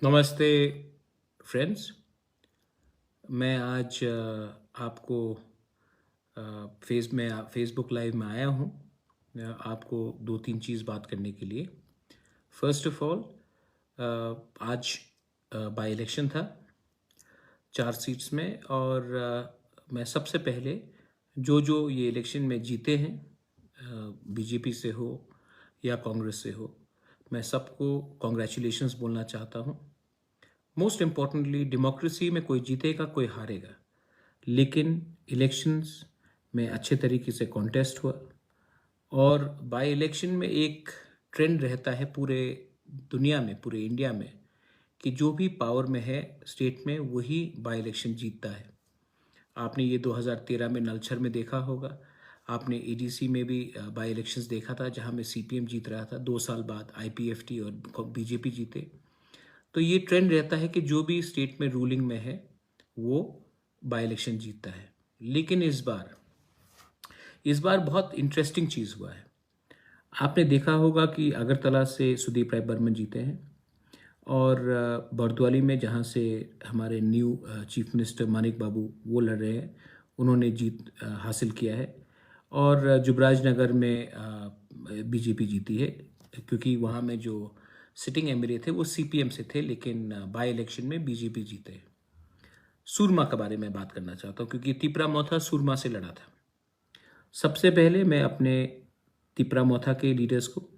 नमस्ते फ्रेंड्स। मैं आज आपको फेसबुक लाइव में आया हूँ। आपको दो तीन चीज़ बात करने के लिए। फर्स्ट ऑफ ऑल, आज बाई इलेक्शन था 4 सीट्स में, और मैं सबसे पहले जो ये इलेक्शन में जीते हैं, बीजेपी से हो या कांग्रेस से हो, मैं सबको कॉन्ग्रेचुलेशंस बोलना चाहता हूँ। मोस्ट इम्पॉर्टेंटली, डेमोक्रेसी में कोई जीतेगा कोई हारेगा, लेकिन इलेक्शंस में अच्छे तरीके से कॉन्टेस्ट हुआ। और बाय इलेक्शन में एक ट्रेंड रहता है पूरे दुनिया में, पूरे इंडिया में, कि जो भी पावर में है स्टेट में वही बाय इलेक्शन जीतता है। आपने ये 2013 में नलछर में देखा होगा। आपने एडीसी में भी बाय इलेक्शंस देखा था, जहां में सीपीएम जीत रहा था। 2 साल बाद आईपीएफटी और बीजेपी जीते। तो ये ट्रेंड रहता है कि जो भी स्टेट में रूलिंग में है वो बाय इलेक्शन जीतता है। लेकिन इस बार बहुत इंटरेस्टिंग चीज़ हुआ है। आपने देखा होगा कि अगरतला से सुदीप राय बर्मन जीते हैं, और बरदवाली में जहाँ से हमारे न्यू चीफ मिनिस्टर मानिक बाबू वो लड़ रहे हैं, उन्होंने जीत हासिल किया है। और जुबराज नगर में बीजेपी जीती है, क्योंकि वहाँ में जो सिटिंग एमएलए थे वो सीपीएम से थे, लेकिन बाय इलेक्शन में बीजेपी जीते। सूरमा के बारे में बात करना चाहता हूँ, क्योंकि तिपरा मोथा सूरमा से लड़ा था। सबसे पहले मैं अपने तिपरा मोथा के लीडर्स को,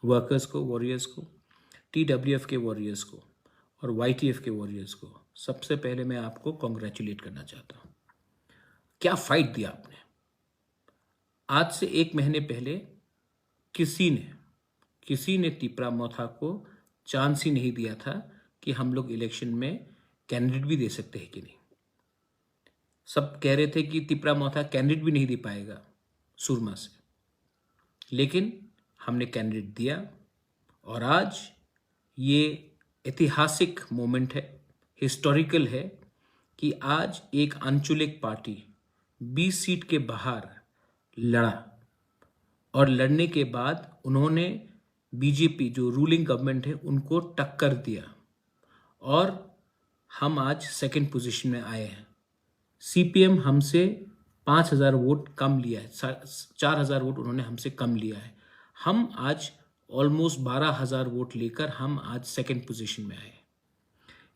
वर्कर्स को, वॉरियर्स को, टीडब्ल्यूएफ के वॉरियर्स को और वाईटीएफ के वॉरियर्स को सबसे पहले मैं आपको कॉन्ग्रेचुलेट करना चाहता हूँ। क्या फाइट दिया आपने। आज से 1 महीने पहले किसी ने तिपरा मोथा को चांस ही नहीं दिया था कि हम लोग इलेक्शन में कैंडिडेट भी दे सकते हैं कि नहीं। सब कह रहे थे कि तिपरा मोथा कैंडिडेट भी नहीं दे पाएगा सुरमा से, लेकिन हमने कैंडिडेट दिया। और आज ये ऐतिहासिक मोमेंट है, हिस्टोरिकल है, कि आज एक अंचुलिक पार्टी 20 सीट के बाहर लड़ा, और लड़ने के बाद उन्होंने बीजेपी जो रूलिंग गवर्नमेंट है उनको टक्कर दिया, और हम आज सेकंड पोजीशन में आए हैं। सीपीएम हमसे 5,000 वोट कम लिया है, 4,000 वोट उन्होंने हमसे कम लिया है। हम आज ऑलमोस्ट 12,000 वोट लेकर हम आज सेकंड पोजीशन में आए।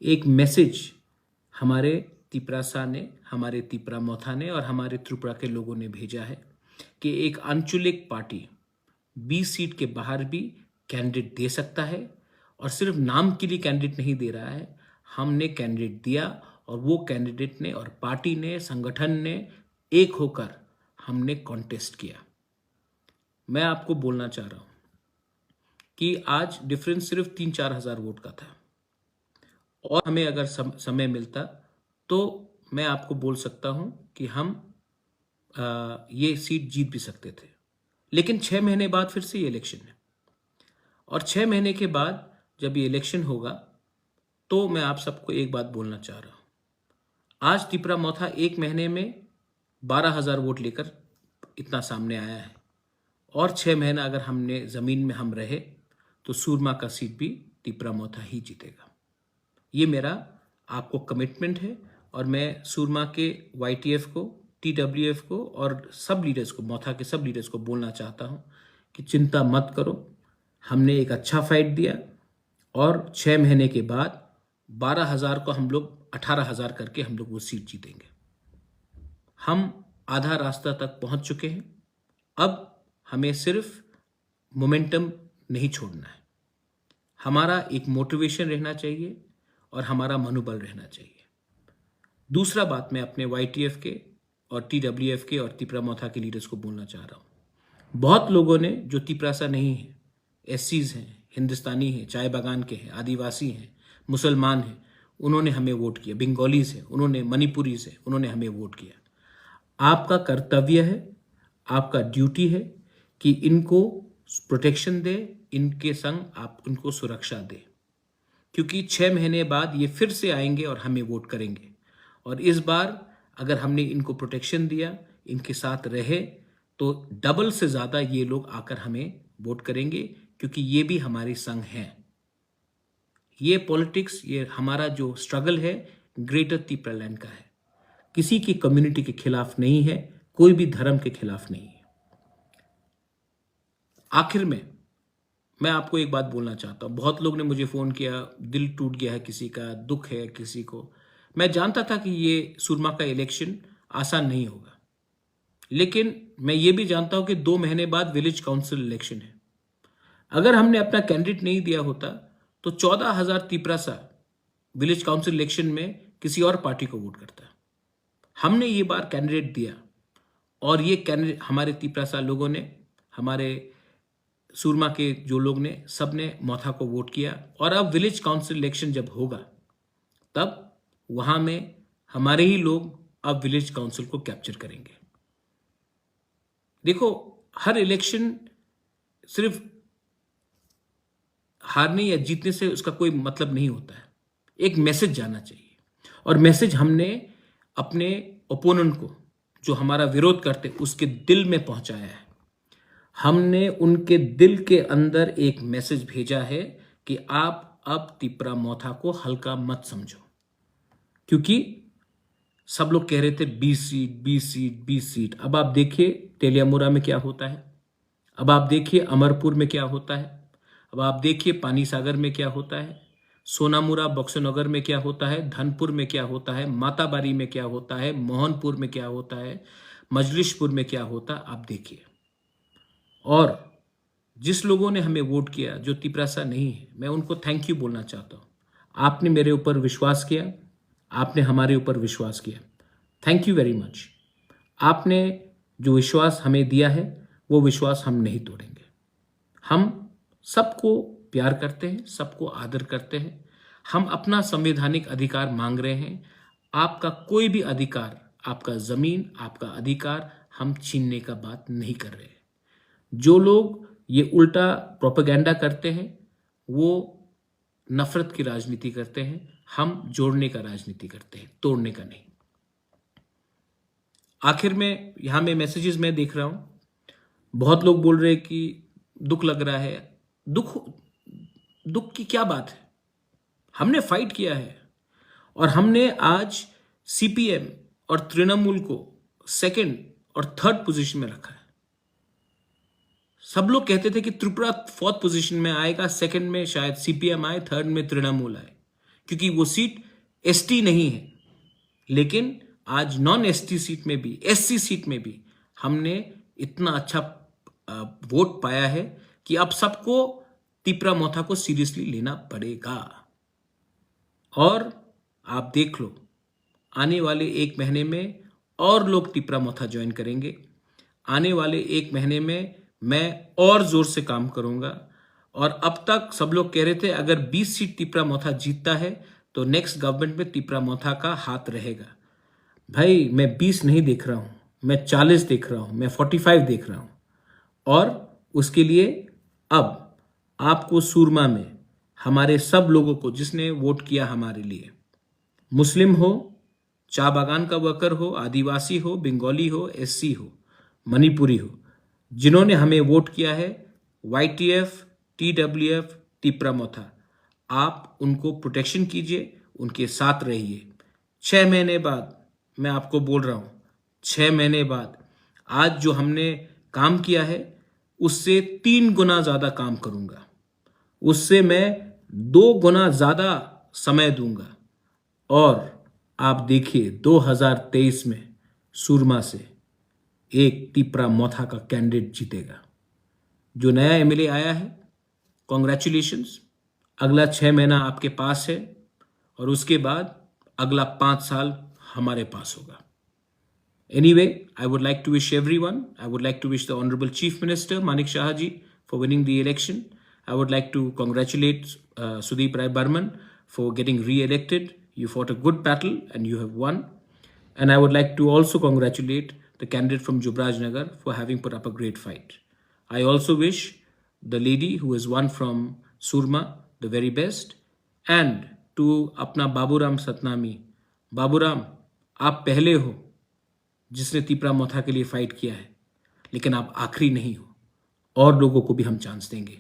एक मैसेज हमारे तिपरासा ने, हमारे तिपरा मोथा ने और हमारे त्रिपुरा के लोगों ने भेजा है कि एक अंचुलिक पार्टी 20 सीट के बाहर भी कैंडिडेट दे सकता है, और सिर्फ नाम के लिए कैंडिडेट नहीं दे रहा है। हमने कैंडिडेट दिया, और वो कैंडिडेट ने और पार्टी ने, संगठन ने एक होकर हमने कॉन्टेस्ट किया। मैं आपको बोलना चाह रहा हूं कि आज डिफरेंस सिर्फ 3-4 हजार वोट का था, और हमें अगर समय मिलता तो मैं आपको बोल सकता हूं कि हम ये सीट जीत भी सकते थे। लेकिन 6 महीने बाद फिर से ये इलेक्शन है, और 6 महीने के बाद जब ये इलेक्शन होगा तो मैं आप सबको एक बात बोलना चाह रहा हूं। आज तिपरा मोथा 1 महीने में 12,000 वोट लेकर इतना सामने आया है, और 6 महीना अगर हमने जमीन में हम रहे तो सूरमा का सीट भी तिपरा मोथा ही जीतेगा। ये मेरा आपको कमिटमेंट है, और मैं सूरमा के वाईटीएफ को, टीडब्ल्यूएफ को और सब लीडर्स को, मोथा के सब लीडर्स को बोलना चाहता हूं कि चिंता मत करो। हमने एक अच्छा फाइट दिया, और 6 महीने के बाद 12,000 को हम लोग 18,000 करके हम लोग वो सीट जीतेंगे। हम आधा रास्ता तक पहुंच चुके हैं। अब हमें सिर्फ मोमेंटम नहीं छोड़ना है। हमारा एक मोटिवेशन रहना चाहिए और हमारा मनोबल रहना चाहिए। दूसरा बात मैं अपने वाईटीएफ के और टीडब्ल्यूएफ के और तिपरा मोथा के लीडर्स को बोलना चाह रहा हूं। बहुत लोगों ने, जो तिपरासा नहीं है, एससीज हैं, हिंदुस्तानी हैं, चाय बागान के हैं, आदिवासी हैं, मुसलमान हैं, उन्होंने हमें वोट किया। बंगालीज हैं, उन्होंने, मणिपुरीज हैं, उन्होंने हमें वोट किया। आपका कर्तव्य है, आपका ड्यूटी है कि इनको प्रोटेक्शन दे, इनके संग आप उनको सुरक्षा दे, क्योंकि 6 महीने बाद ये फिर से आएंगे और हमें वोट करेंगे। और इस बार अगर हमने इनको प्रोटेक्शन दिया, इनके साथ रहे, तो डबल से ज़्यादा ये लोग आकर हमें वोट करेंगे, क्योंकि ये भी हमारे संग हैं। ये पॉलिटिक्स, ये हमारा जो स्ट्रगल है ग्रेटर तिप्रालैंड का है, किसी की कम्युनिटी के खिलाफ नहीं है, कोई भी धर्म के खिलाफ नहीं है। आखिर में मैं आपको एक बात बोलना चाहता हूं। बहुत लोग ने मुझे फोन किया, दिल टूट गया है किसी का, दुख है किसी को। मैं जानता था कि ये सुरमा का इलेक्शन आसान नहीं होगा, लेकिन मैं ये भी जानता हूं कि 2 महीने बाद विलेज काउंसिल इलेक्शन है। अगर हमने अपना कैंडिडेट नहीं दिया होता तो 14,000 तिपरासा विलेज काउंसिल इलेक्शन में किसी और पार्टी को वोट करता। हमने ये बार कैंडिडेट दिया और ये कैंडिडेट हमारे तिपरासा लोगों ने, हमारे सुरमा के जो लोग ने, सब ने मोथा को वोट किया। और अब विलेज काउंसिल इलेक्शन जब होगा तब वहां में हमारे ही लोग अब विलेज काउंसिल को कैप्चर करेंगे। देखो, हर इलेक्शन सिर्फ हारने या जीतने से उसका कोई मतलब नहीं होता है। एक मैसेज जाना चाहिए, और मैसेज हमने अपने ओपोनेंट को, जो हमारा विरोध करते, उसके दिल में पहुंचाया है। हमने उनके दिल के अंदर एक मैसेज भेजा है कि आप अब तिपरा मोथा को हल्का मत समझो, क्योंकि सब लोग कह रहे थे 20 सीट 20 सीट 20 सीट। अब आप देखिए तेलियामुरा में क्या होता है, अब आप देखिए अमरपुर में क्या होता है, अब आप देखिए पानी सागर में क्या होता है, सोनामुरा बक्सनगर में क्या होता है, धनपुर में क्या होता है, माताबारी में क्या होता है, मोहनपुर में क्या होता है, मजलिशपुर में क्या होता है, आप देखिए। और जिस लोगों ने हमें वोट किया, जो तिपरासा नहीं है, मैं उनको थैंक यू बोलना चाहता हूँ। आपने मेरे ऊपर विश्वास किया, आपने हमारे ऊपर विश्वास किया, थैंक यू वेरी मच। आपने जो विश्वास हमें दिया है वो विश्वास हम नहीं तोड़ेंगे। हम सबको प्यार करते हैं, सबको आदर करते हैं। हम अपना संवैधानिक अधिकार मांग रहे हैं। आपका कोई भी अधिकार, आपका जमीन, आपका अधिकार हम छीनने का बात नहीं कर रहे हैं। जो लोग ये उल्टा प्रोपेगेंडा करते हैं वो नफरत की राजनीति करते हैं। हम जोड़ने का राजनीति करते हैं, तोड़ने का नहीं। आखिर में यहां में मैसेजेस मैं देख रहा हूं, बहुत लोग बोल रहे हैं कि दुख लग रहा है। दुख की क्या बात है? हमने फाइट किया है और हमने आज सीपीएम और तृणमूल को 2nd और 3rd पोजीशन में रखा है। सब लोग कहते थे कि त्रिपुरा 4th पोजीशन में आएगा, 2nd में शायद सीपीएम आए, 3rd में तृणमूल आए, क्योंकि वो सीट एसटी नहीं है। लेकिन आज नॉन एसटी सीट में भी, एससी सीट में भी हमने इतना अच्छा वोट पाया है कि अब सबको तिपरा मोथा को सीरियसली लेना पड़ेगा। और आप देख लो, आने वाले 1 महीने में और लोग तिपरा मोथा ज्वाइन करेंगे। आने वाले 1 महीने में मैं और जोर से काम करूंगा। और अब तक सब लोग कह रहे थे अगर 20 सीट तिपरा मोथा जीतता है तो नेक्स्ट गवर्नमेंट में तिपरा मोथा का हाथ रहेगा। भाई, मैं 20 नहीं देख रहा हूं, मैं 40 देख रहा हूं, मैं 45 देख रहा हूं। और उसके लिए अब आपको सुरमा में हमारे सब लोगों को, जिसने वोट किया हमारे लिए, मुस्लिम हो, चा बागान का वर्कर हो, आदिवासी हो, बंगाली हो, एससी हो, मणिपुरी हो, जिन्होंने हमें वोट किया है, वाईटीएफ, टीडब्ल्यूएफ, तिपरा मोथा, आप उनको प्रोटेक्शन कीजिए, उनके साथ रहिए। 6 महीने बाद मैं आपको बोल रहा हूं, 6 महीने बाद आज जो हमने काम किया है उससे 3 गुना ज्यादा काम करूंगा, उससे मैं 2 गुना ज्यादा समय दूंगा। और आप देखिए 2023 में सुरमा से एक तिपरा मोथा का कैंडिडेट जीतेगा। जो नया एमएलए आया है, कॉन्ग्रेचुलेशंस। अगला 6 महीना आपके पास है और उसके बाद अगला 5 साल हमारे पास होगा। Anyway, I would like to wish everyone, I would like to wish the Honorable Chief Minister Manik Shah ji for winning the election. I would like to congratulate Sudeep Rai Burman for getting re-elected. You fought a good battle and you have won. And I would like to also congratulate the candidate from Jubraj Nagar for having put up a great fight. I also wish the lady who has won from Surma the very best. And to अपना बाबूराम सतनामी, बाबूराम, आप पहले हो जिसने तिपरा मोथा के लिए fight किया है, लेकिन आप आखिरी नहीं हो। और लोगों को भी हम चांस देंगे,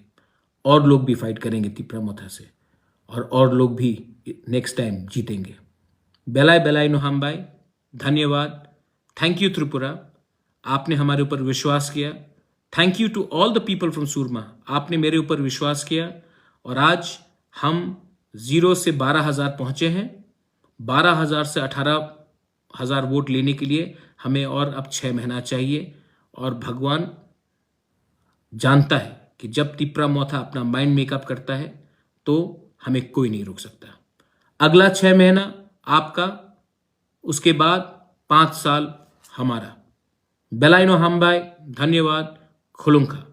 और लोग भी फाइट करेंगे तिपरा मोथा से। और लोग भी नेक्स्ट टाइम जीतेंगे। बेलाय बेलाय नो हम भाई, धन्यवाद। थैंक यू त्रिपुरा, आपने हमारे ऊपर विश्वास किया। Thank you to all the people from Surma, आपने मेरे ऊपर विश्वास किया और आज हम 0 से 12,000 पहुंचे हैं। 12,000 से 18,000 वोट लेने के लिए हमें और अब 6 महीना चाहिए और भगवान जानता है कि जब तिप्रा मोथा अपना माइंड मेकअप करता है तो हमें कोई नहीं रोक सकता। अगला 6 महीना आपका, उसके बाद 5 साल हमारा। बेलाइनो हम भाई, धन्यवाद। खुलुंखा।